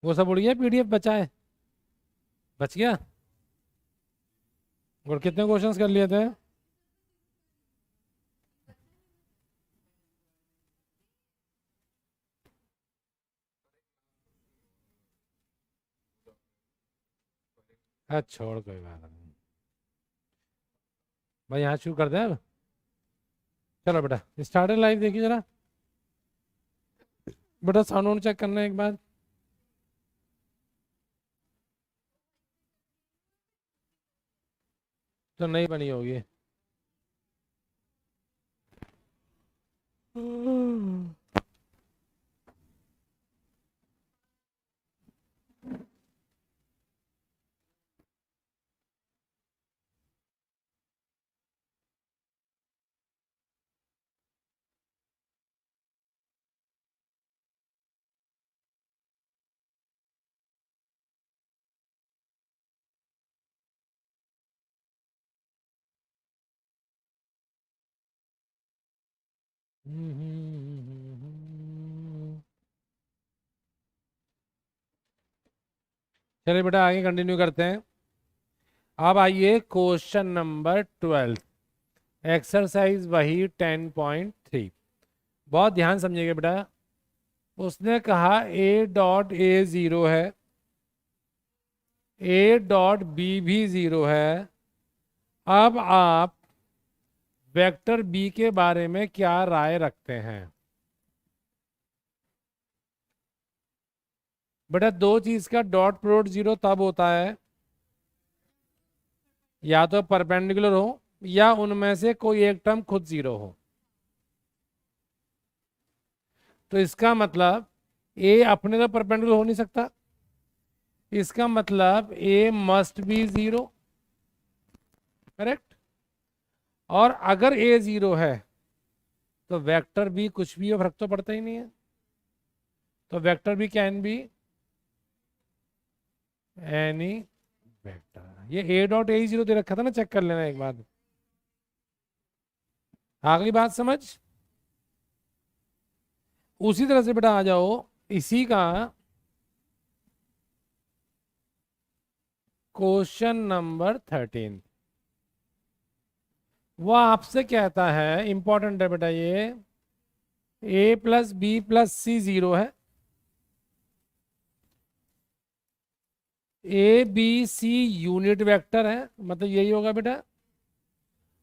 वो सब उड़ गया, पीडीएफ बचा है? बच गया? और कितने क्वेश्चंस कर लिए थे? छोड़, कोई बात नहीं भाई, यहाँ शुरू कर दे अब। चलो बेटा, स्टार्टर लाइव देखिए जरा। बेटा साउंड चेक करना है एक बार। तो नहीं बनी होगी। चलिए बेटा आगे कंटिन्यू करते हैं। अब आइए क्वेश्चन नंबर 12, एक्सरसाइज वही 10.3। बहुत ध्यान समझिएगा बेटा। उसने कहा ए डॉट ए ज़ीरो है, ए डॉट बी भी ज़ीरो है। अब आप वेक्टर बी के बारे में क्या राय रखते हैं? बेटा दो चीज का डॉट प्रोडक्ट जीरो तब होता है या तो परपेंडिकुलर हो या उनमें से कोई एक टर्म खुद जीरो हो। तो इसका मतलब ए अपने तो परपेंडिकुलर हो नहीं सकता, इसका मतलब ए मस्ट बी जीरो। करेक्ट। और अगर ए जीरो है तो वेक्टर बी कुछ भी हो, फर्क तो पड़ता ही नहीं है। तो vector b can be any vector. ये ए डॉट ए जीरो दे रखा था ना, चेक कर लेना एक बार। अगली बात समझ। उसी तरह से बेटा आ जाओ इसी का क्वेश्चन नंबर 13। वो आपसे कहता है, इंपॉर्टेंट है बेटा ये, a plus b plus c zero है, a b c unit vector है, मतलब यही होगा बेटा।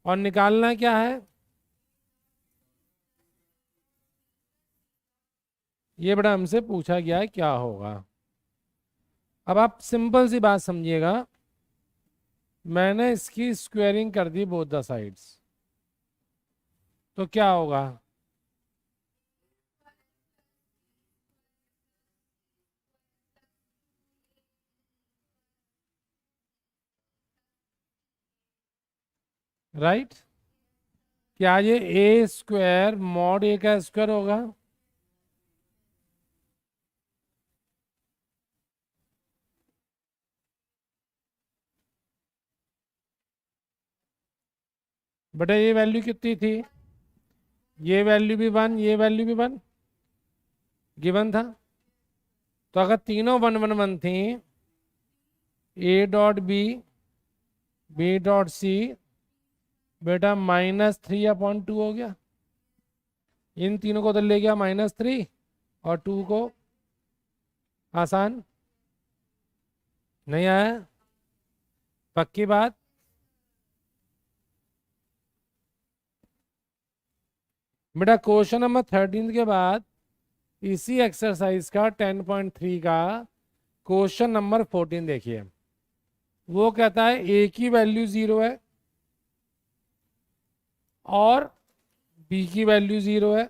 और निकालना क्या है? ये बेटा हमसे पूछा गया है क्या होगा। अब आप सिंपल सी बात समझिएगा, मैंने इसकी स्क्वेयरिंग कर दी बोथ द साइड्स, तो क्या होगा? राइट। क्या ये ए स्क्वायर मॉड ए का स्क्वायर होगा? बेटा ये वैल्यू कितनी थी? ये वैल्यू भी वन, ये वैल्यू भी वन गिवन था। तो अगर तीनों वन वन वन थी, a dot b, b dot c बेटा -3/2 हो गया। इन तीनों को उधर ले गया -3 और 2 को। आसान नहीं आया? पक्की बात। बेटा क्वेश्चन नंबर 13 के बाद इसी एक्सरसाइज का 10.3 का क्वेश्चन नंबर 14 देखिए। वो कहता है ए की वैल्यू 0 है और बी की वैल्यू 0 है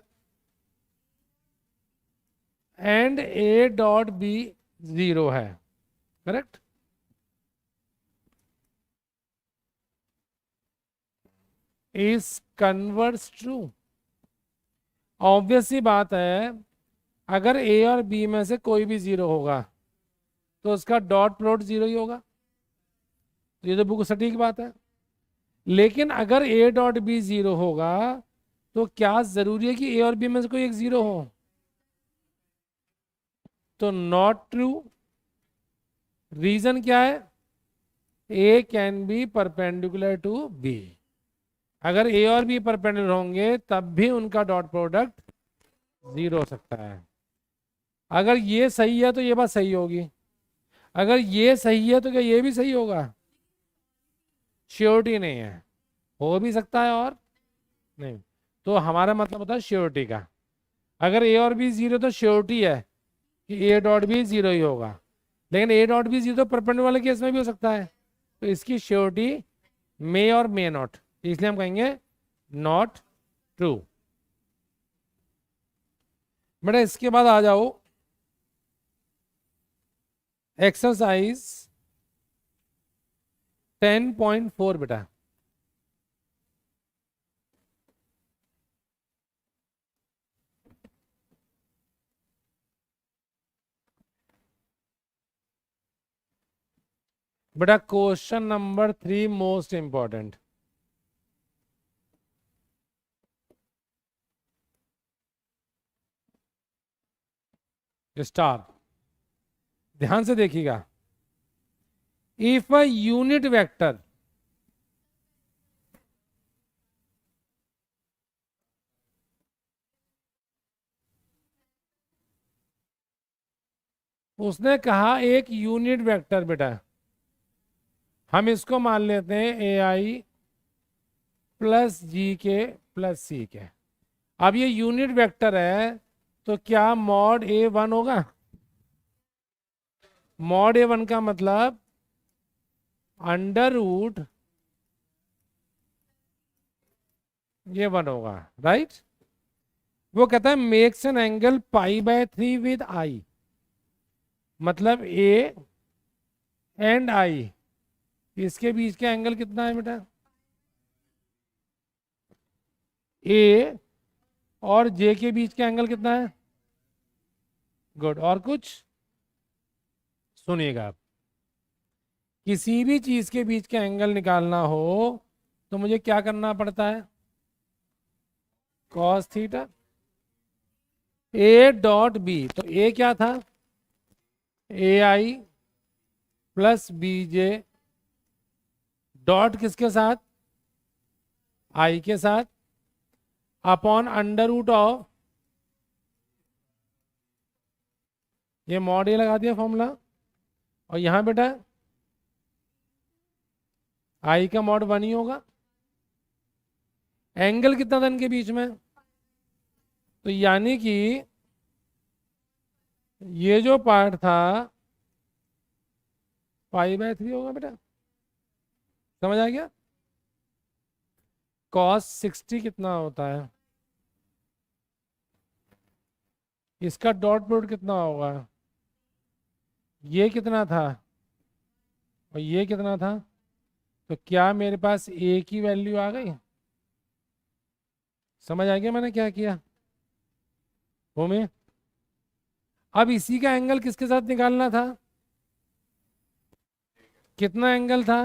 एंड ए डॉट बी 0 है। Correct. Is converse true. Obvious सी बात है, अगर ए और बी में से कोई भी 0 होगा तो उसका डॉट प्रोडक्ट 0 ही होगा। तो ये तो बिल्कुल सटीक बात है। लेकिन अगर ए डॉट बी जीरो होगा तो क्या जरूरी है कि ए और बी में से कोई एक जीरो हो? तो नॉट ट्रू। रीजन क्या है? A can be perpendicular to B. अगर ए और बी परपेंडिकुलर होंगे तब भी उनका डॉट प्रोडक्ट जीरो हो सकता है। अगर ये सही है तो ये बात सही होगी, अगर ये सही है तो क्या ये भी सही होगा? श्योरिटी नहीं है, हो भी सकता है और नहीं। तो हमारा मतलब होता है श्योरिटी का। अगर ए और बी जीरो तो श्योरिटी है कि ए डॉट बी जीरो ही होगा, लेकिन a dot b zero perpendicular वाले केस में भी हो सकता है, तो इसकी श्योरिटी मे और मे नॉट, इसलिए हम कहेंगे नॉट ट्रू। बेटा इसके बाद आ जाओ एक्सरसाइज 10.4 बेटा। बेटा question number 3 most important. Star, ध्यान से देखिएगा। इफ अ यूनिट वेक्टर उसने कहा एक यूनिट वेक्टर बेटा, हम इसको मान लेते हैं ए आई प्लस जी के प्लस सी के। अब ये यूनिट वेक्टर है तो क्या मॉड ए वन होगा? मॉड ए वन का मतलब अंडर रूट ये वन होगा, राइट। वो कहता है makes an angle pi by 3 with I, मतलब ए एंड आई, इसके बीच का एंगल कितना है बेटा? ए और जे के बीच का एंगल कितना है? गुड। और कुछ सुनिएगा आप, किसी भी चीज के बीच का एंगल निकालना हो तो मुझे क्या करना पड़ता है? Cos theta. A dot b, तो ए क्या था? A i plus b j dot किसके साथ? आई के साथ, अपॉन अंडर रूट ऑफ, ये मॉड ए लगा दिया फॉर्मूला, और यहां बेटा आई का मॉड वन ही होगा। एंगल कितना था इनके बीच में? तो यानी कि ये जो पार्ट था पाई बाय 3 होगा बेटा, समझ आ गया? कॉस 60 कितना होता है? इसका डॉट प्रोडक्ट कितना होगा? ये कितना था और ये कितना था? तो क्या मेरे पास ए की वैल्यू आ गई? समझ आ गया मैंने क्या किया भूमि? अब इसी का एंगल किसके साथ निकालना था? कितना एंगल था?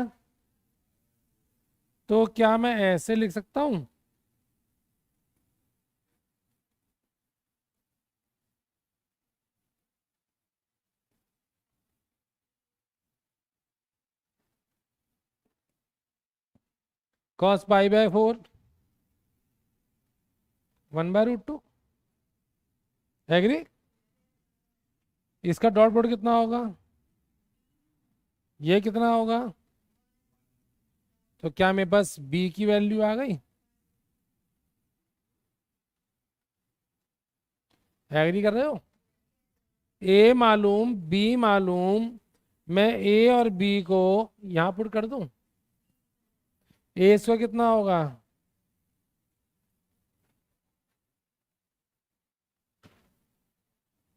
तो क्या मैं ऐसे लिख सकता हूं? Cos pi by 4 1/√2, agree? इसका डॉट प्रोडक्ट कितना होगा? ये कितना होगा? तो क्या मेरे पास बी की वैल्यू आ गई? एग्री कर रहे हो? ए मालूम बी मालूम, मैं ए और बी को यहां पुट कर दूं, ए इसका कितना होगा?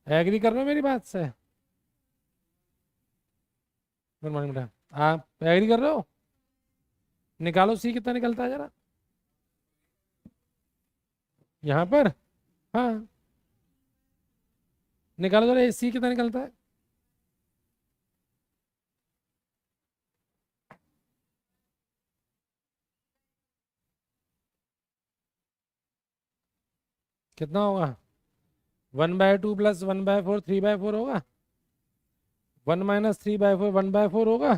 एग्री कर रहे हो मेरी बात से? गुड मॉर्निंग बेटा, आप एग्री कर रहे हो? निकालो सी कितना निकलता है जरा यहाँ पर। हाँ निकालो जरा, सी कितना निकलता है? कितना होगा 1/2 प्लस 1/4 3/4 होगा 1 माइनस 3/4 1/4 होगा।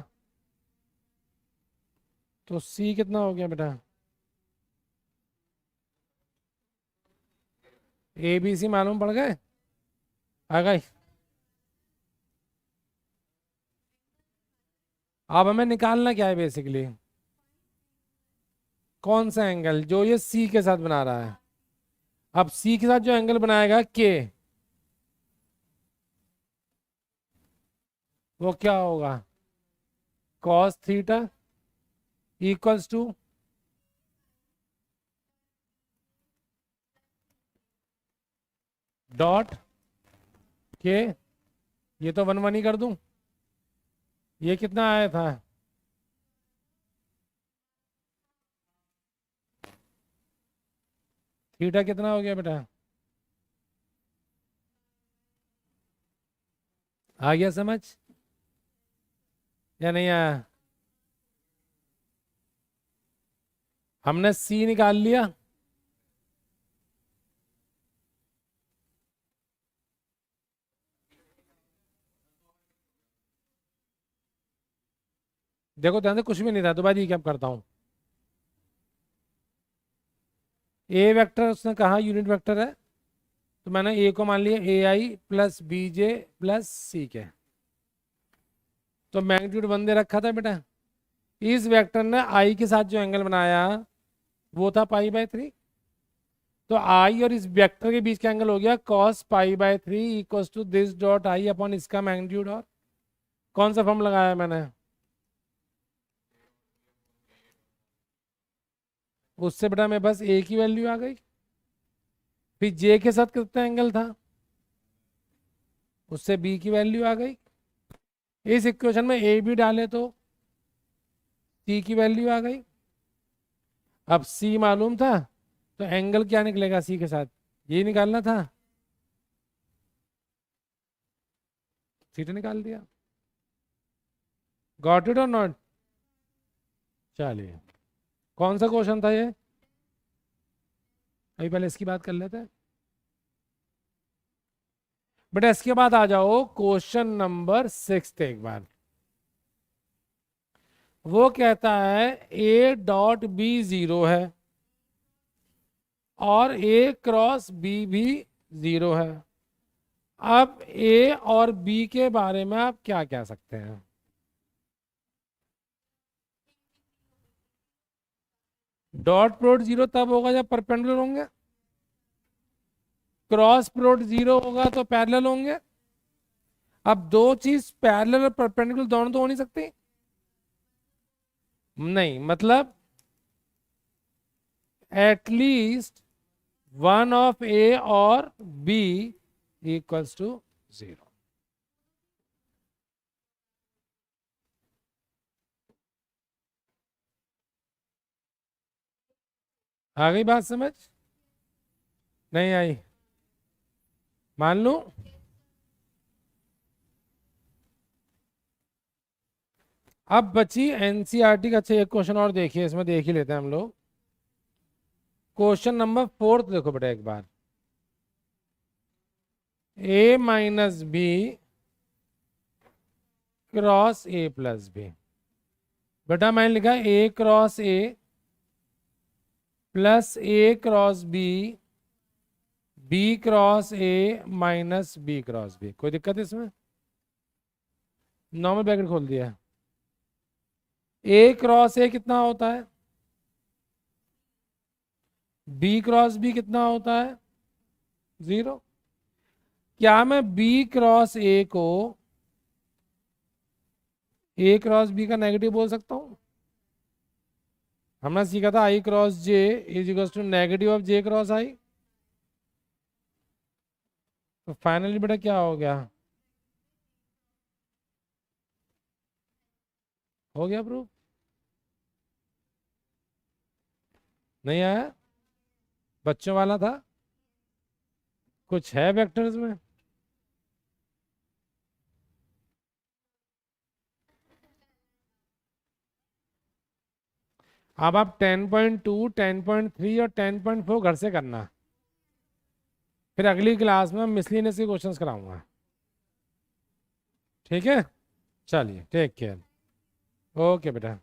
तो सी कितना हो गया बेटा ए बी सी मालूम पड़ गए आ गए। अब हमें निकालना क्या है बेसिकली कौन सा एंगल जो ये सी के साथ बना रहा है। अब सी के साथ जो एंगल बनाएगा के वो क्या होगा cos theta equals to dot के ये तो 1 1 ही कर दूं। ये कितना आया था थीटा कितना हो गया बेटा आ गया समझ या नहीं आया। हमने सी निकाल लिया देखो ध्यान से कुछ भी नहीं था दोबारा ये क्या करता हूं ए वेक्टर उसने कहा यूनिट वेक्टर है तो मैंने ए को मान लिया ए i plus b J plus सी के तो मैग्नीट्यूड 1 दे रखा था बेटा। इस वेक्टर ने आई के साथ जो एंगल बनाया वो था π/3 तो आई और इस वेक्टर के बीच का एंगल हो गया cos π/3 equals to this dot I upon इसका मैग्नीट्यूड। और कौन सा फॉर्म लगाया मैंने उससे बेटा मेरे पास ए की वैल्यू आ गई फिर जे के साथ कितना एंगल था उससे बी की वैल्यू आ गई। इस इक्वेशन में ए बी डाले तो सी की वैल्यू आ गई। अब सी मालूम था तो एंगल क्या निकलेगा सी के साथ ये निकालना था थीटा निकाल दिया। गॉट इट और नॉट चलिए कौन सा क्वेश्चन था ये अभी पहले इसकी बात कर लेते हैं बेटा। इसके बाद आ जाओ क्वेश्चन नंबर 6 एक बार। वो कहता है ए डॉट बी 0 है और ए क्रॉस बी भी 0 है। अब ए और बी के बारे में आप क्या कह सकते हैं डॉट प्रोडक्ट 0 तब होगा जब परपेंडिकुलर होंगे क्रॉस प्रोडक्ट 0 होगा तो पैरेलल होंगे। अब दो चीज पैरेलल और परपेंडिकुलर दोनों तो हो नहीं सकती नहीं मतलब एटलीस्ट वन ऑफ ए और बी इक्वल्स टू 0। आ गई बात समझ नहीं आई मान लूं अब बची एनसीईआरटी का। अच्छा एक क्वेश्चन और देखिए इसमें देख ही लेते हैं हम लोग। क्वेश्चन नंबर 4 देखो बेटा एक बार A minus B cross A plus B बेटा मैंने लिखा A cross A plus A cross B B cross A minus B cross B कोई दिक्कत है इसमें नॉर्मल ब्रैकेट खोल दिया। ए क्रॉस ए कितना होता है बी क्रॉस बी कितना होता है 0। क्या मैं बी क्रॉस ए को ए क्रॉस बी का नेगेटिव बोल सकता हूं हमने सीखा था I cross J is equal to negative of J cross I. तो फाइनली बेटा क्या हो गया प्रूफ नहीं आया बच्चों वाला था कुछ है वेक्टर्स में अब आप 10.2 10.3 और 10.4 घर से करना फिर अगली क्लास में मिसलिनियस के क्वेश्चंस कराऊंगा। ठीक है, चलिए, टेक केयर। ओके बेटा।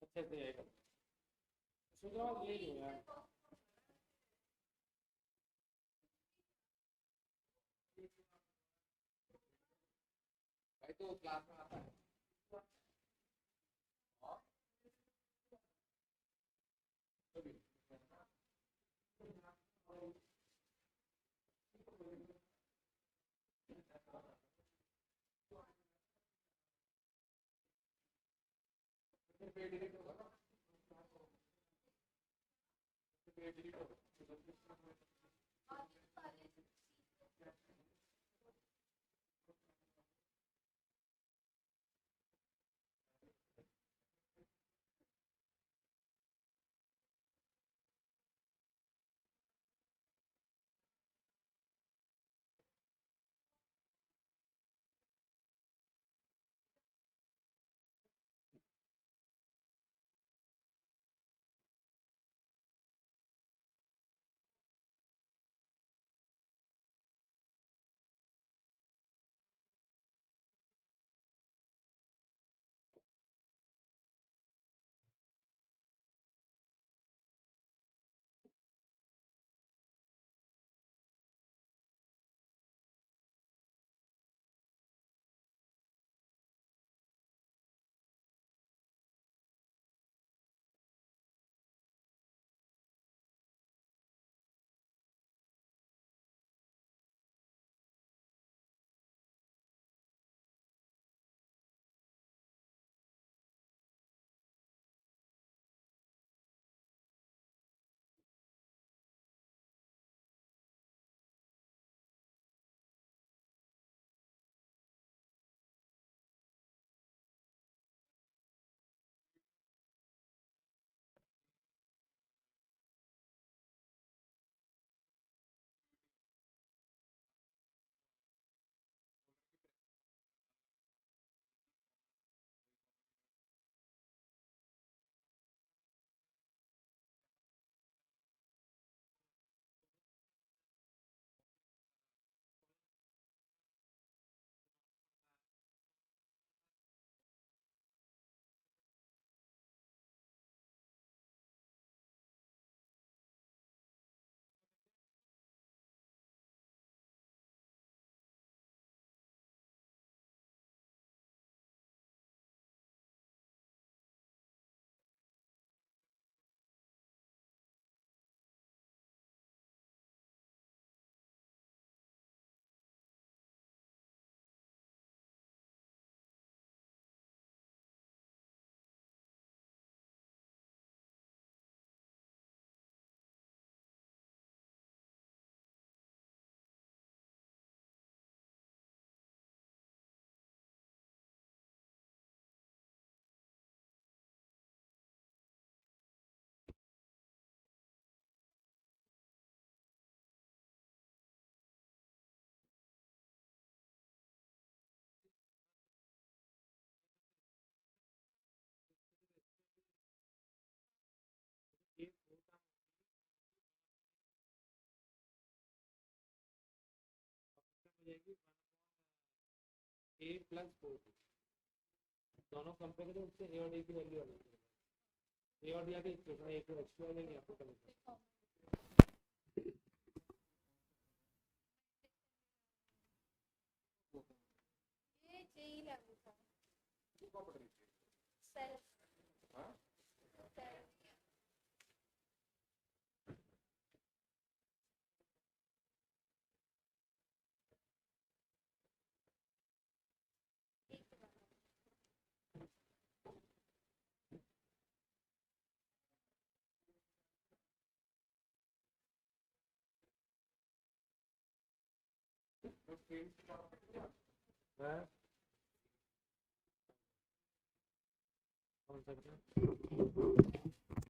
अच्छे से ये भाई तो क्लास में आता है। ए प्लस 4 दोनों कंपेयर करें, उससे ए और डी की वैल्यू अलग है। ए और डी आगे इक्वेशन ए को एक्स वाले नहीं आपको करना। ये जेई लागू था सेल्फ। हां है? कौन सा?